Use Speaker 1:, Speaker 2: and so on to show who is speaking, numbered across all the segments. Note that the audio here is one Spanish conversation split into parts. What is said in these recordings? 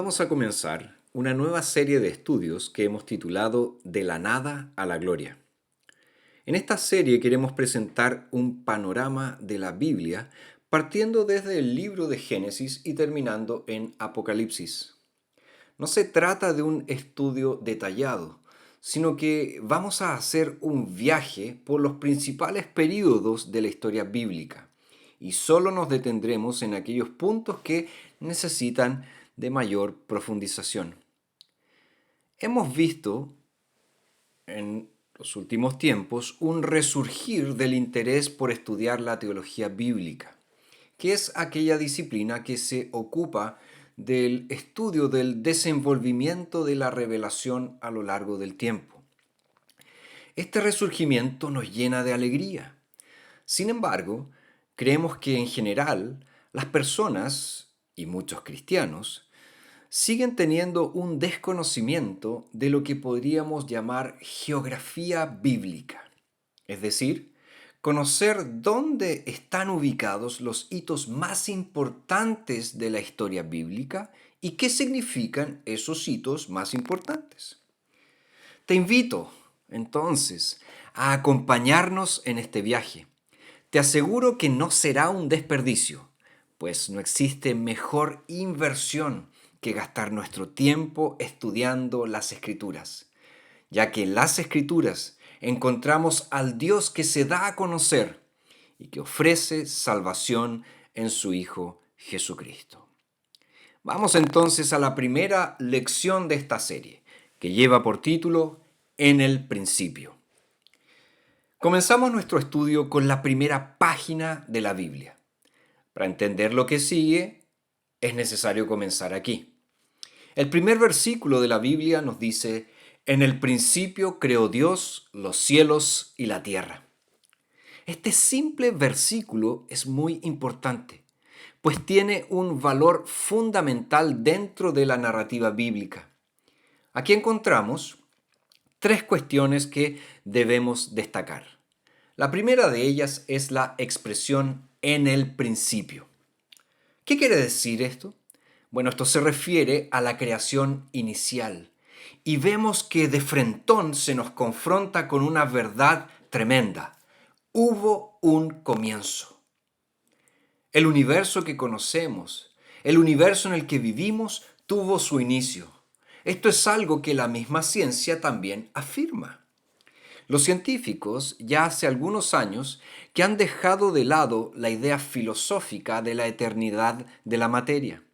Speaker 1: vamos a comenzar una nueva serie de estudios que hemos titulado De la nada a la gloria. En esta serie queremos presentar un panorama de la Biblia partiendo desde el libro de Génesis y terminando en Apocalipsis. No se trata de un estudio detallado, sino que vamos a hacer un viaje por los principales períodos de la historia bíblica y solo nos detendremos en aquellos puntos que necesitan de mayor profundización. Hemos visto en los últimos tiempos un resurgir del interés por estudiar la teología bíblica, que es aquella disciplina que se ocupa del estudio del desenvolvimiento de la revelación a lo largo del tiempo. Este resurgimiento nos llena de alegría. Sin embargo, creemos que en general las personas, y muchos cristianos, siguen teniendo un desconocimiento de lo que podríamos llamar geografía bíblica, es decir, conocer dónde están ubicados los hitos más importantes de la historia bíblica y qué significan esos hitos más importantes. Te invito, entonces, a acompañarnos en este viaje. Te aseguro que no será un desperdicio, pues no existe mejor inversión que gastar nuestro tiempo estudiando las Escrituras, ya que en las Escrituras encontramos al Dios que se da a conocer y que ofrece salvación en su Hijo Jesucristo. Vamos entonces a la primera lección de esta serie, que lleva por título En el principio. Comenzamos nuestro estudio con la primera página de la Biblia. Para entender lo que sigue, es necesario comenzar aquí. El primer versículo de la Biblia nos dice, En el principio creó Dios los cielos y la tierra. Este simple versículo es muy importante, pues tiene un valor fundamental dentro de la narrativa bíblica. Aquí encontramos tres cuestiones que debemos destacar. La primera de ellas es la expresión en el principio. ¿Qué quiere decir esto? Bueno, esto se refiere a la creación inicial. Y vemos que de frentón se nos confronta con una verdad tremenda. Hubo un comienzo. El universo que conocemos, el universo en el que vivimos, tuvo su inicio. Esto es algo que la misma ciencia también afirma. Los científicos ya hace algunos años que han dejado de lado la idea filosófica de la eternidad de la materia.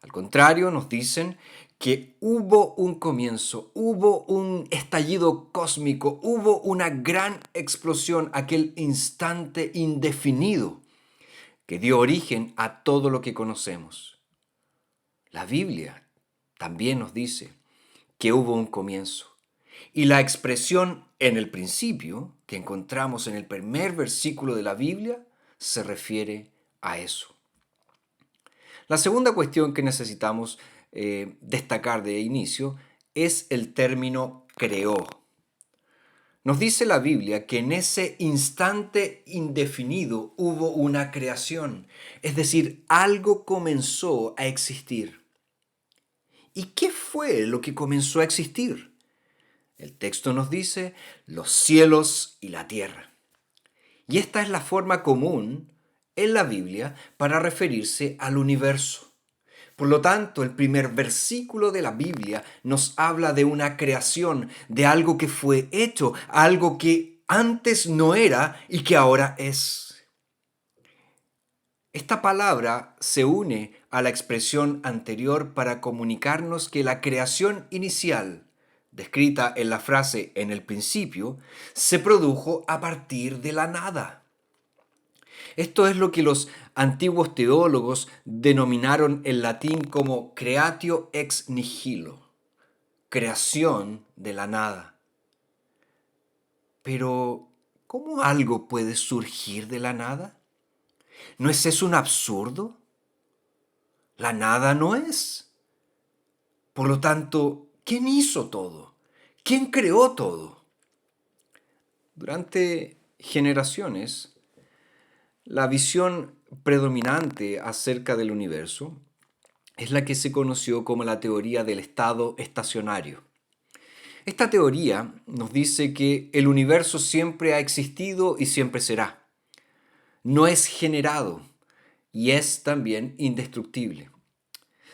Speaker 1: Al contrario, nos dicen que hubo un comienzo, hubo un estallido cósmico, hubo una gran explosión, aquel instante indefinido que dio origen a todo lo que conocemos. La Biblia también nos dice que hubo un comienzo. Y la expresión en el principio, que encontramos en el primer versículo de la Biblia, se refiere a eso. La segunda cuestión que necesitamos destacar de inicio es el término creó. Nos dice la Biblia que en ese instante indefinido hubo una creación, es decir, algo comenzó a existir. ¿Y qué fue lo que comenzó a existir? El texto nos dice los cielos y la tierra. Y esta es la forma común en la Biblia para referirse al universo. Por lo tanto, el primer versículo de la Biblia nos habla de una creación, de algo que fue hecho, algo que antes no era y que ahora es. Esta palabra se une a la expresión anterior para comunicarnos que la creación inicial, descrita en la frase en el principio, se produjo a partir de la nada. Esto es lo que los antiguos teólogos denominaron en latín como creatio ex nihilo, creación de la nada. Pero, ¿cómo algo puede surgir de la nada? ¿No es eso un absurdo? La nada no es. Por lo tanto, ¿quién hizo todo? ¿Quién creó todo? Durante generaciones, la visión predominante acerca del universo es la que se conoció como la teoría del estado estacionario. Esta teoría nos dice que el universo siempre ha existido y siempre será. No es generado y es también indestructible.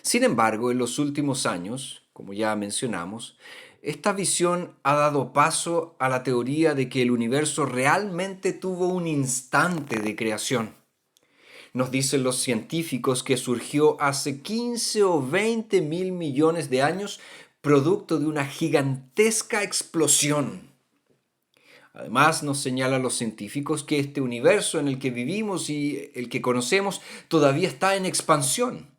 Speaker 1: Sin embargo, en los últimos años, como ya mencionamos, esta visión ha dado paso a la teoría de que el universo realmente tuvo un instante de creación. Nos dicen los científicos que surgió hace 15 o 20 mil millones de años producto de una gigantesca explosión. Además, nos señalan los científicos que este universo en el que vivimos y el que conocemos todavía está en expansión.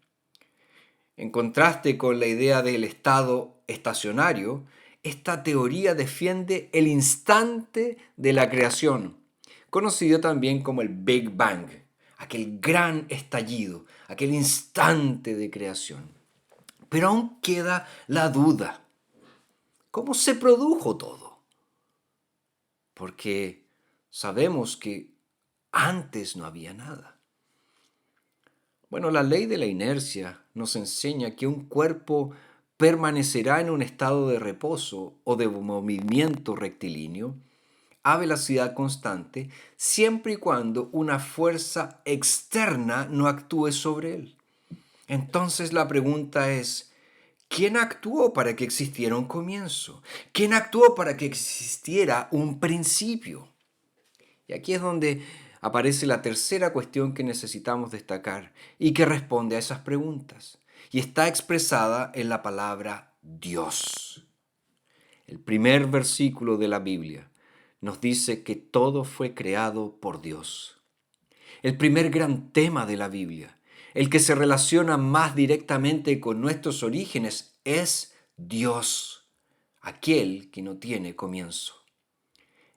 Speaker 1: En contraste con la idea del estado estacionario, esta teoría defiende el instante de la creación, conocido también como el Big Bang, aquel gran estallido, aquel instante de creación. Pero aún queda la duda. ¿Cómo se produjo todo? Porque sabemos que antes no había nada. Bueno, la ley de la inercia nos enseña que un cuerpo permanecerá en un estado de reposo o de movimiento rectilíneo a velocidad constante siempre y cuando una fuerza externa no actúe sobre él. Entonces la pregunta es, ¿quién actuó para que existiera un comienzo? ¿Quién actuó para que existiera un principio? Y aquí es donde aparece la tercera cuestión que necesitamos destacar y que responde a esas preguntas. Y está expresada en la palabra Dios. El primer versículo de la Biblia nos dice que todo fue creado por Dios. El primer gran tema de la Biblia, el que se relaciona más directamente con nuestros orígenes, es Dios, aquel que no tiene comienzo.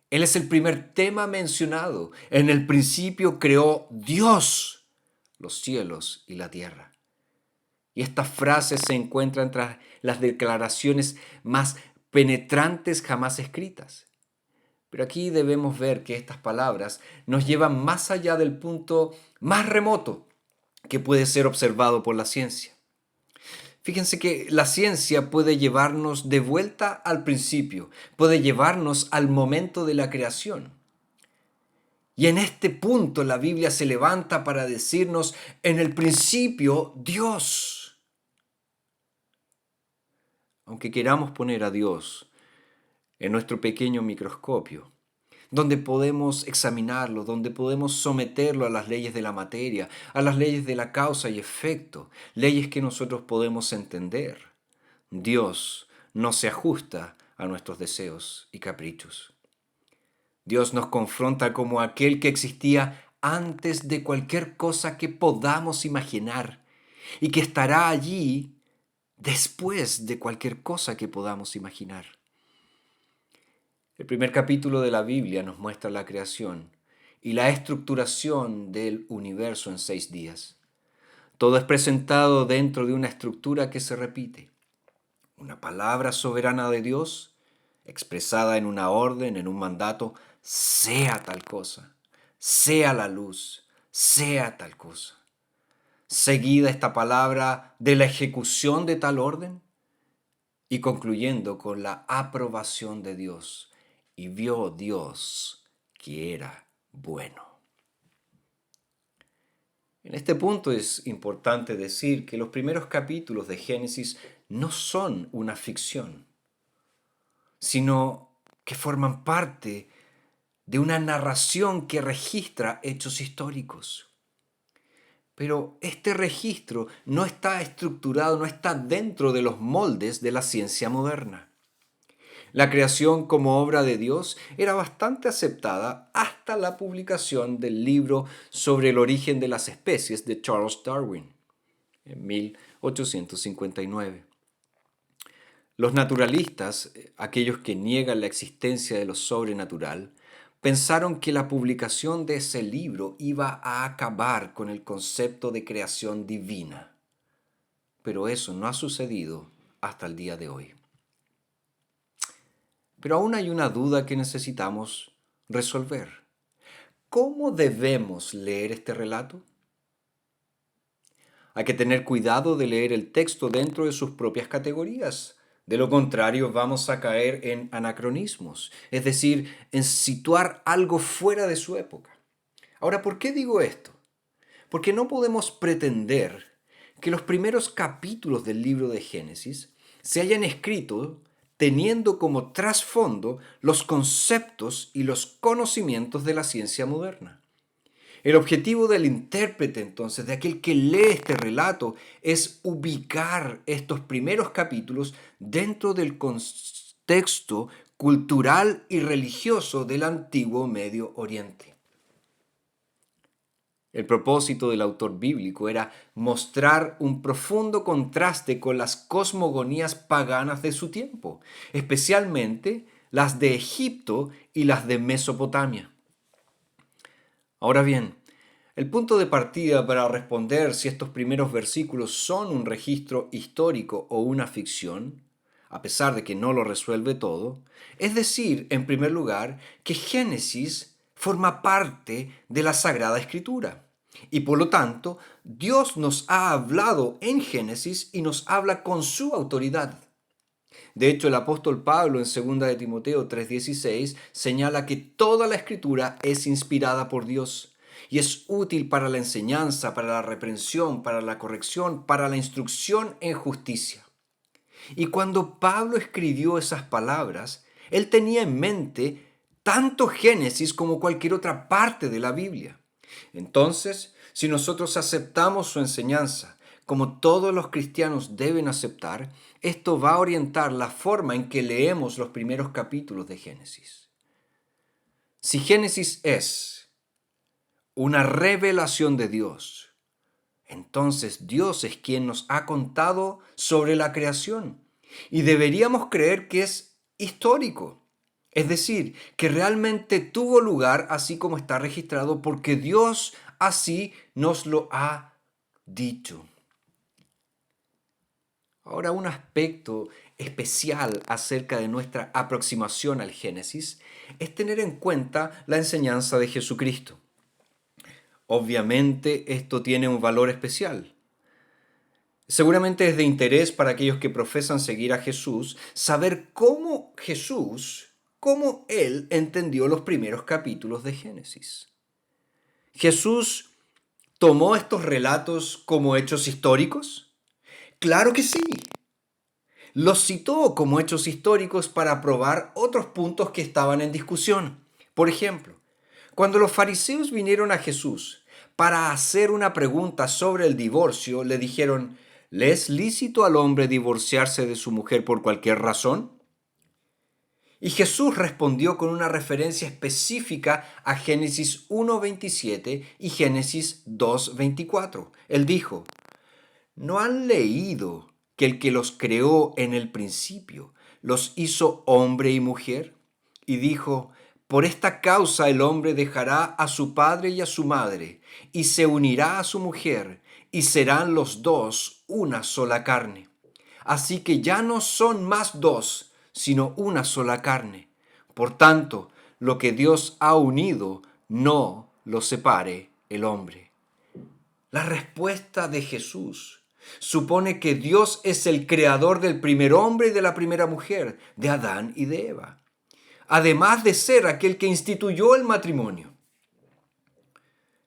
Speaker 1: Él es el primer tema mencionado. En el principio creó Dios los cielos y la tierra. Y estas frases se encuentran entre las declaraciones más penetrantes jamás escritas. Pero aquí debemos ver que estas palabras nos llevan más allá del punto más remoto que puede ser observado por la ciencia. Fíjense que la ciencia puede llevarnos de vuelta al principio, puede llevarnos al momento de la creación. Y en este punto la Biblia se levanta para decirnos, en el principio, Dios. Aunque queramos poner a Dios en nuestro pequeño microscopio, donde podemos examinarlo, donde podemos someterlo a las leyes de la materia, a las leyes de la causa y efecto, leyes que nosotros podemos entender. Dios no se ajusta a nuestros deseos y caprichos. Dios nos confronta como aquel que existía antes de cualquier cosa que podamos imaginar y que estará allí después de cualquier cosa que podamos imaginar. El primer capítulo de la Biblia nos muestra la creación y la estructuración del universo en 6 días. Todo es presentado dentro de una estructura que se repite. Una palabra soberana de Dios, expresada en una orden, en un mandato, sea tal cosa, sea la luz, sea tal cosa. Seguida esta palabra de la ejecución de tal orden y concluyendo con la aprobación de Dios. Y vio Dios que era bueno. En este punto es importante decir que los primeros capítulos de Génesis no son una ficción, sino que forman parte de una narración que registra hechos históricos. Pero este registro no está estructurado, no está dentro de los moldes de la ciencia moderna. La creación como obra de Dios era bastante aceptada hasta la publicación del libro sobre el origen de las especies de Charles Darwin en 1859. Los naturalistas, aquellos que niegan la existencia de lo sobrenatural, pensaron que la publicación de ese libro iba a acabar con el concepto de creación divina. Pero eso no ha sucedido hasta el día de hoy. Pero aún hay una duda que necesitamos resolver. ¿Cómo debemos leer este relato? Hay que tener cuidado de leer el texto dentro de sus propias categorías. De lo contrario, vamos a caer en anacronismos, es decir, en situar algo fuera de su época. Ahora, ¿por qué digo esto? Porque no podemos pretender que los primeros capítulos del libro de Génesis se hayan escrito teniendo como trasfondo los conceptos y los conocimientos de la ciencia moderna. El objetivo del intérprete, entonces, de aquel que lee este relato, es ubicar estos primeros capítulos dentro del contexto cultural y religioso del antiguo Medio Oriente. El propósito del autor bíblico era mostrar un profundo contraste con las cosmogonías paganas de su tiempo, especialmente las de Egipto y las de Mesopotamia. Ahora bien, el punto de partida para responder si estos primeros versículos son un registro histórico o una ficción, a pesar de que no lo resuelve todo, es decir, en primer lugar, que Génesis forma parte de la Sagrada Escritura. Y por lo tanto, Dios nos ha hablado en Génesis y nos habla con su autoridad. De hecho, el apóstol Pablo en 2 de Timoteo 3:16 señala que toda la escritura es inspirada por Dios y es útil para la enseñanza, para la reprensión, para la corrección, para la instrucción en justicia. Y cuando Pablo escribió esas palabras, él tenía en mente tanto Génesis como cualquier otra parte de la Biblia. Entonces, si nosotros aceptamos su enseñanza, como todos los cristianos deben aceptar, esto va a orientar la forma en que leemos los primeros capítulos de Génesis. Si Génesis es una revelación de Dios, entonces Dios es quien nos ha contado sobre la creación y deberíamos creer que es histórico. Es decir, que realmente tuvo lugar así como está registrado porque Dios así nos lo ha dicho. Ahora, un aspecto especial acerca de nuestra aproximación al Génesis es tener en cuenta la enseñanza de Jesucristo. Obviamente esto tiene un valor especial. Seguramente es de interés para aquellos que profesan seguir a Jesús saber cómo Él entendió los primeros capítulos de Génesis. ¿Jesús tomó estos relatos como hechos históricos? Claro que sí. Los citó como hechos históricos para probar otros puntos que estaban en discusión. Por ejemplo, cuando los fariseos vinieron a Jesús para hacer una pregunta sobre el divorcio, le dijeron, ¿le es lícito al hombre divorciarse de su mujer por cualquier razón? Y Jesús respondió con una referencia específica a Génesis 1:27 y Génesis 2:24. Él dijo, ¿no han leído que el que los creó en el principio los hizo hombre y mujer? Y dijo, por esta causa el hombre dejará a su padre y a su madre, y se unirá a su mujer, y serán los dos una sola carne. Así que ya no son más dos, sino una sola carne. Por tanto, lo que Dios ha unido, no lo separe el hombre. La respuesta de Jesús supone que Dios es el creador del primer hombre y de la primera mujer, de Adán y de Eva, además de ser aquel que instituyó el matrimonio.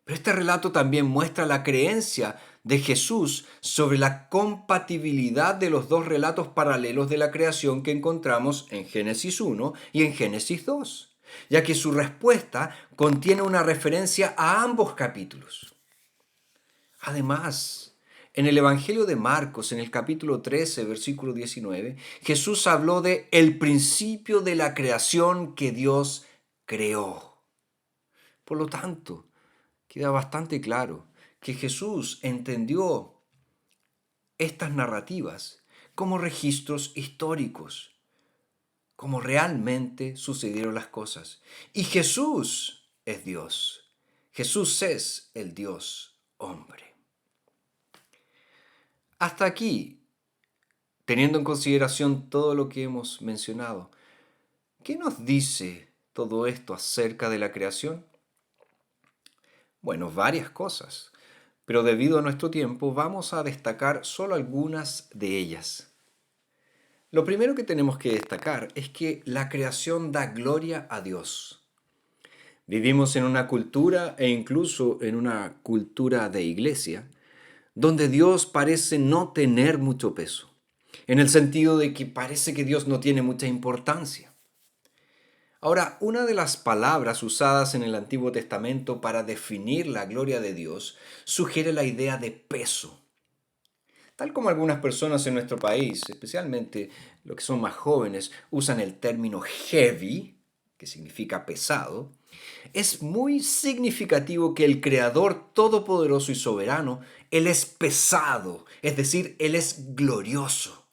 Speaker 1: Pero este relato también muestra la creencia de Jesús sobre la compatibilidad de los dos relatos paralelos de la creación que encontramos en Génesis 1 y en Génesis 2, ya que su respuesta contiene una referencia a ambos capítulos. Además, en el Evangelio de Marcos, en el capítulo 13, versículo 19, Jesús habló de el principio de la creación que Dios creó. Por lo tanto, queda bastante claro que Jesús entendió estas narrativas como registros históricos, como realmente sucedieron las cosas. Y Jesús es Dios. Jesús es el Dios hombre. Hasta aquí, teniendo en consideración todo lo que hemos mencionado, ¿qué nos dice todo esto acerca de la creación? Bueno, varias cosas. pero debido a nuestro tiempo vamos a destacar solo algunas de ellas. Lo primero que tenemos que destacar es que la creación da gloria a Dios. Vivimos en una cultura e incluso en una cultura de iglesia donde Dios parece no tener mucho peso, en el sentido de que parece que Dios no tiene mucha importancia. Ahora, una de las palabras usadas en el Antiguo Testamento para definir la gloria de Dios sugiere la idea de peso. Tal como algunas personas en nuestro país, especialmente los que son más jóvenes, usan el término heavy, que significa pesado, es muy significativo que el Creador Todopoderoso y Soberano, Él es pesado, es decir, Él es glorioso.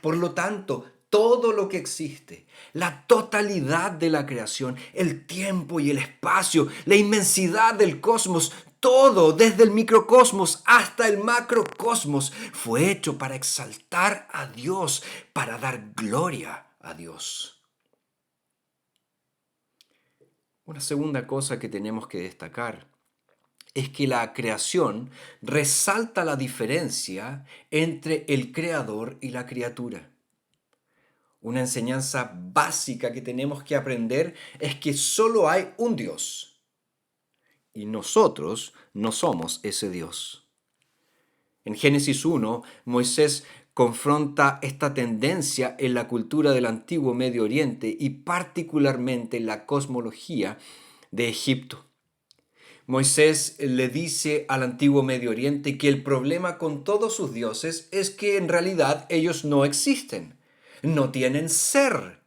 Speaker 1: Por lo tanto, todo lo que existe, la totalidad de la creación, el tiempo y el espacio, la inmensidad del cosmos, todo, desde el microcosmos hasta el macrocosmos, fue hecho para exaltar a Dios, para dar gloria a Dios. Una segunda cosa que tenemos que destacar es que la creación resalta la diferencia entre el creador y la criatura. Una enseñanza básica que tenemos que aprender es que solo hay un Dios y nosotros no somos ese Dios. En Génesis 1, Moisés confronta esta tendencia en la cultura del antiguo Medio Oriente y particularmente en la cosmología de Egipto. Moisés le dice al antiguo Medio Oriente que el problema con todos sus dioses es que en realidad ellos no existen, no tienen ser,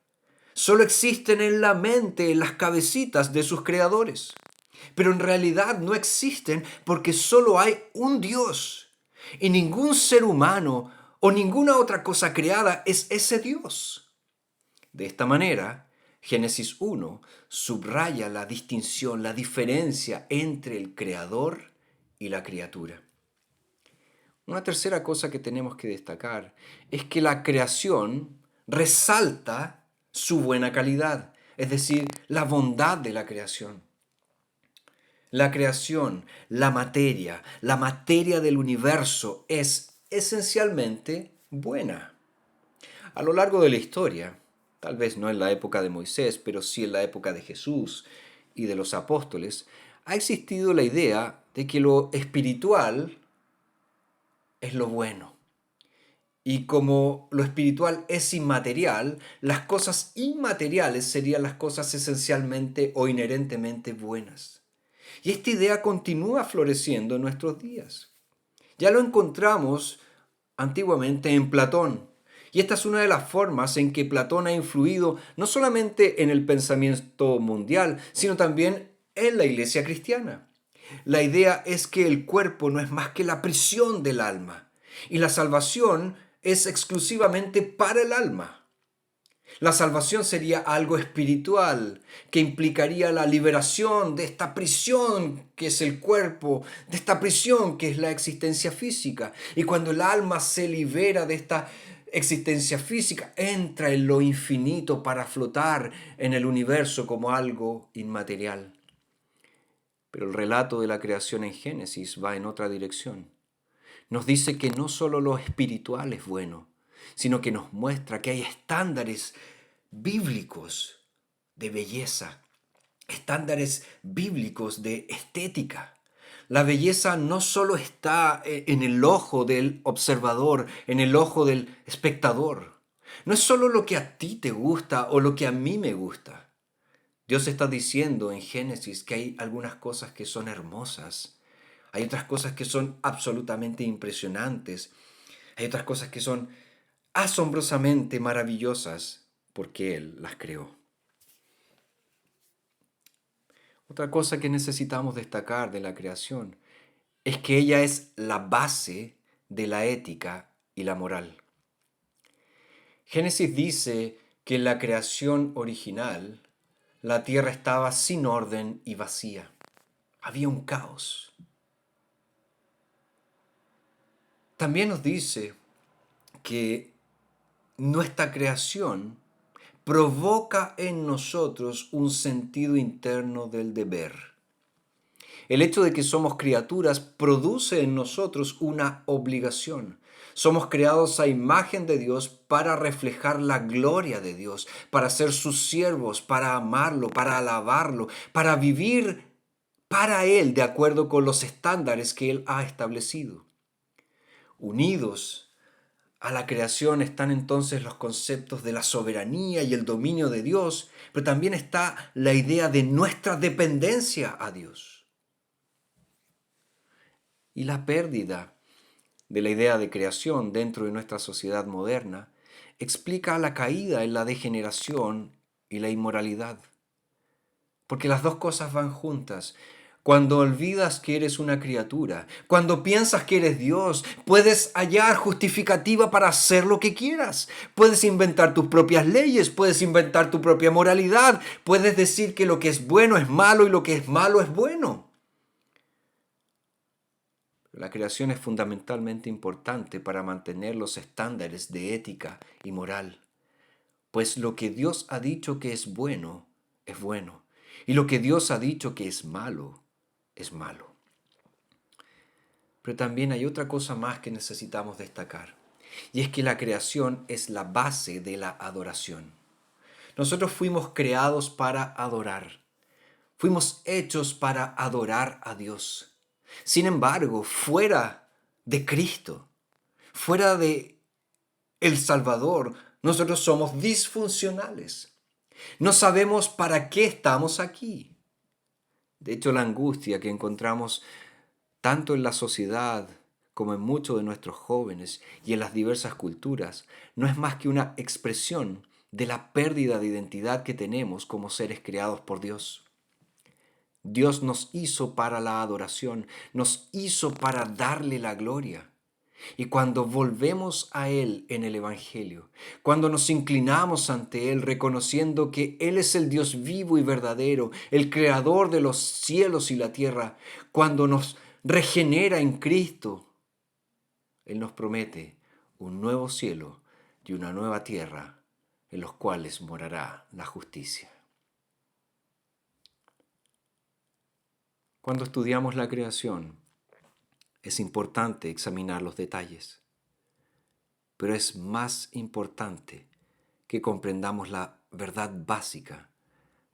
Speaker 1: solo existen en la mente, en las cabecitas de sus creadores. Pero en realidad no existen porque solo hay un Dios y ningún ser humano o ninguna otra cosa creada es ese Dios. De esta manera, Génesis 1 subraya la distinción, la diferencia entre el creador y la criatura. Una tercera cosa que tenemos que destacar es que la creación resalta su buena calidad, es decir, la bondad de la creación. La creación, la materia del universo es esencialmente buena. A lo largo de la historia, tal vez no en la época de Moisés, pero sí en la época de Jesús y de los apóstoles, ha existido la idea de que lo espiritual es lo bueno. Y como lo espiritual es inmaterial, las cosas inmateriales serían las cosas esencialmente o inherentemente buenas. Y esta idea continúa floreciendo en nuestros días. Ya lo encontramos antiguamente en Platón. Y esta es una de las formas en que Platón ha influido no solamente en el pensamiento mundial, sino también en la iglesia cristiana. La idea es que el cuerpo no es más que la prisión del alma y la salvación es exclusivamente para el alma. La salvación sería algo espiritual que implicaría la liberación de esta prisión que es el cuerpo, de esta prisión que es la existencia física. Y cuando el alma se libera de esta existencia física, entra en lo infinito para flotar en el universo como algo inmaterial. Pero el relato de la creación en Génesis va en otra dirección. Nos dice que no solo lo espiritual es bueno, sino que nos muestra que hay estándares bíblicos de belleza, estándares bíblicos de estética. La belleza no solo está en el ojo del observador, en el ojo del espectador. No es solo lo que a ti te gusta o lo que a mí me gusta. Dios está diciendo en Génesis que hay algunas cosas que son hermosas, hay otras cosas que son absolutamente impresionantes, hay otras cosas que son asombrosamente maravillosas porque Él las creó. Otra cosa que necesitamos destacar de la creación es que ella es la base de la ética y la moral. Génesis dice que en la creación original la tierra estaba sin orden y vacía. Había un caos. También nos dice que nuestra creación provoca en nosotros un sentido interno del deber. El hecho de que somos criaturas produce en nosotros una obligación. Somos creados a imagen de Dios para reflejar la gloria de Dios, para ser sus siervos, para amarlo, para alabarlo, para vivir para Él de acuerdo con los estándares que Él ha establecido. Unidos a la creación están entonces los conceptos de la soberanía y el dominio de Dios, pero también está la idea de nuestra dependencia a Dios. Y la pérdida de la idea de creación dentro de nuestra sociedad moderna explica la caída en la degeneración y la inmoralidad. Porque las dos cosas van juntas. Cuando olvidas que eres una criatura, cuando piensas que eres Dios, puedes hallar justificativa para hacer lo que quieras. Puedes inventar tus propias leyes, puedes inventar tu propia moralidad, puedes decir que lo que es bueno es malo y lo que es malo es bueno. La creación es fundamentalmente importante para mantener los estándares de ética y moral, pues lo que Dios ha dicho que es bueno, y lo que Dios ha dicho que es malo. Pero también hay otra cosa más que necesitamos destacar, y es que la creación es la base de la adoración. Nosotros fuimos creados para adorar, fuimos hechos para adorar a Dios. Sin embargo, fuera de Cristo, fuera de el Salvador, nosotros somos disfuncionales. No sabemos para qué estamos aquí. De hecho, la angustia que encontramos tanto en la sociedad como en muchos de nuestros jóvenes y en las diversas culturas, no es más que una expresión de la pérdida de identidad que tenemos como seres creados por Dios. Dios nos hizo para la adoración, nos hizo para darle la gloria. Y cuando volvemos a Él en el Evangelio, cuando nos inclinamos ante Él reconociendo que Él es el Dios vivo y verdadero, el creador de los cielos y la tierra, cuando nos regenera en Cristo, Él nos promete un nuevo cielo y una nueva tierra en los cuales morará la justicia. Cuando estudiamos la creación, es importante examinar los detalles, pero es más importante que comprendamos la verdad básica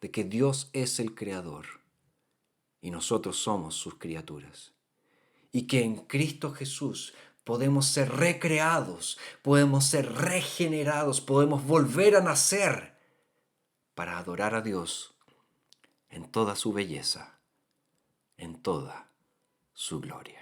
Speaker 1: de que Dios es el creador y nosotros somos sus criaturas. Y que en Cristo Jesús podemos ser recreados, podemos ser regenerados, podemos volver a nacer para adorar a Dios en toda su belleza, en toda su gloria.